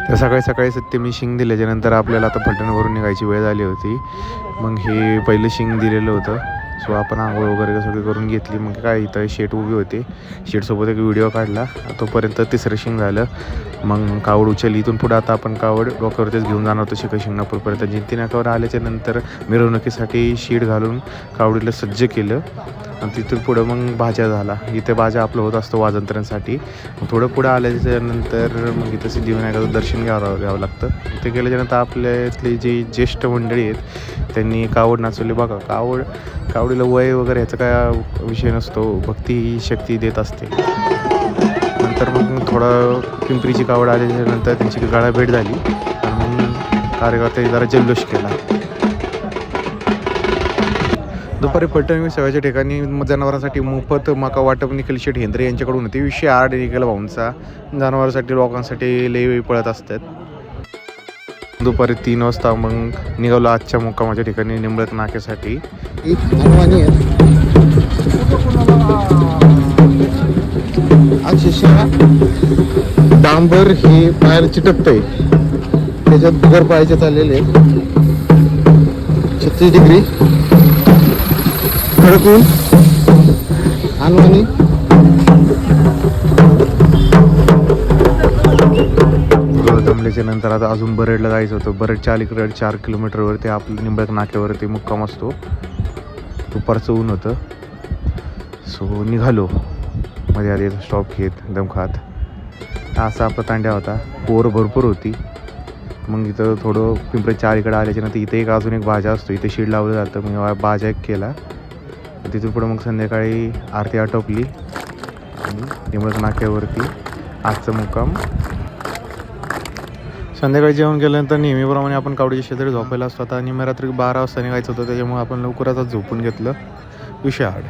तर सकाळी सकाळी सत्यमी शिंग दिल्याच्यानंतर आपल्याला आता फलटणवरून निघायची वेळ झाली होती. मग हे पहिलं शिंग दिलेलं होतं. सो आपण आंघोळ वगैरे सगळी करून घेतली. मग काय इथं शेट उभी होते, शेटसोबत एक व्हिडिओ काढला. तोपर्यंत तिसरं शिंग झालं. मग कावड उचलली. इथून पुढं आता आपण कावड डोक्यावरतीच घेऊन जाणार होतो शिंगणापूरपर्यंत. जिंती नाक्यावर आल्याच्या नंतर मिरवणुकीसाठी शीट घालून कावडीला सज्ज केलं. आणि तिथून पुढं मग भाज्या झाला. इथे भाज्या आपलं होत असतो वाजंत्र्यांसाठी. थोडं पुढं आल्याच्यानंतर मग इथं सिद्धिविनायकाचं दर्शन घ्यावं लागतं. इथे गेल्याच्यानंतर आपल्यातले जे ज्येष्ठ मंडळी आहेत त्यांनी कावड नाचवली. बघा कावडीला वय वगैरे ह्याचा काय विषय नसतो. भक्ती ही शक्ती देत असते. नंतर मग थोडं पिंपरीची कावड आल्याच्यानंतर त्यांची गाळा भेट झाली. आणि मग कार्यकर्त्यांनी जरा जल्लोष केला. दुपारी फलटण सेवेच्या ठिकाणी जनावरांसाठी मोफत मका वाटप निखिल शेठ हेंद्रे यांच्याकडून होते. विषय आड निखिल भाऊंचा जनावरांसाठी लोकांसाठी लई पळत असतात. दुपारी 3 वाजता मग निघालो आजच्या मुक्कामाच्या ठिकाणी निंबळक नाक्यासाठी. अक्षरशः डांबर हे पायाला चिटकतंय, त्याच्यात बिगर पायाचे चाललेले 36 डिग्री खडकून आणि जमल्याच्या नंतर आता अजून बरडला जायचं होतं. बरडच्या अलीकडे 4 किलोमीटरवरती आपलं निंबळक नाक्यावरती मुक्काम असतो. दुपारचं ऊन होतं. सो निघालो मध्ये आधी स्टॉप घेत दम खात. असा आपला तांड्या होता. पोर भरपूर होती. मग इथं थोडं पिंपरीच्या अलीकडे आल्याच्यानंतर इथे एक अजून एक भाज्या असतो. इथे शीड लावलं जातं. मग भाज्या एक केला. तिथून पुढं मग संध्याकाळी आरती आटोपली. निंबळक नाक्यावरती आजचा मुक्काम. संध्याकाळी जेवण केल्यानंतर नेहमीप्रमाणे आपण कावडीच्या शेजारी झोपायला असतो. आता आणि रात्री 12 वाजता निघायचं होतं, त्याच्यामुळे आपण लवकरच झोपून घेतलं. विषय आड.